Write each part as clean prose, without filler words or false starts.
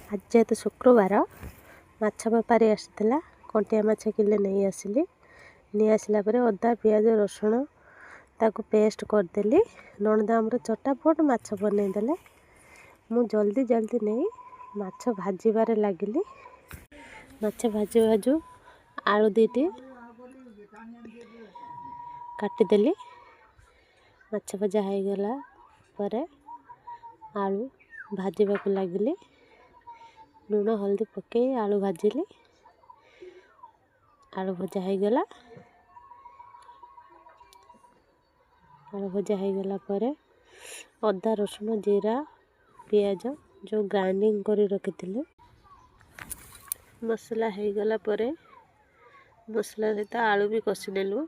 आज जेहेतु शुक्रवार माछ बेपारी आसाला कंटिया माछ किले नहीं आसिली नहीं आसला अदा पियाज रसुण ताको पेस्ट करदेली नणद आमर चटापट माछ बनईदेले मु जल्दी जल्दी नहीं माछ भाजबार लगिली। माछ भाजु भाजु आलू दीटी काटिदेली माछ भजा हो गला पर आलू भाजवा को लगिली लुण हल्दी पकई आलू भाजिली आलू भजा हो गला। आलू भजा हो गला पर अदा रसुण जीरा पियाज जो ग्राइंडिंग कर रखी मसला हो गला पर मसला सहित आलू भी कषि नेलु।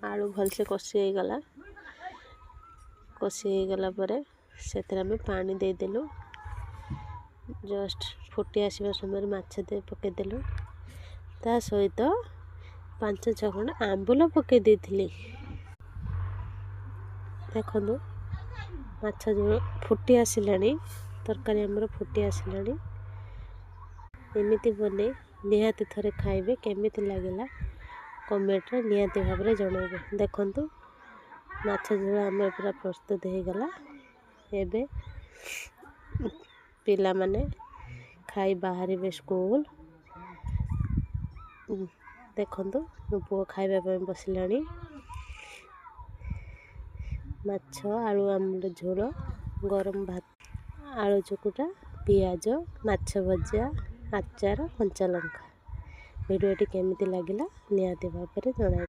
आलू भलसे कषि हो गला पर से पानी देदेलु जस्ट फुटी आसवा समय माछ दे पकईदेलु ता सहित 5-6 खंड आंबुल पकई देथिली। देखो माछ जो फुटी आसिलानी तरकारी आमर फुटी आसिलानी एमिति बने निहाती थरे खाइबे केमिति लागला कमेंट रे निहाती भाव में जणाइबे। देखंतु माछ झोल आमर पूरा प्रस्तुत हो गला। एबे पिला माने खाई बाहर स्कूल देखंतु मो पुओ खाइबा पे बसिलानी माछ आलू आमर झोल गरम भात आलू चकुटा पियाज माछ भजा आचार कंचा लंका भिडियोटी केमिति लागिला निहाती भाव में जणाइबे।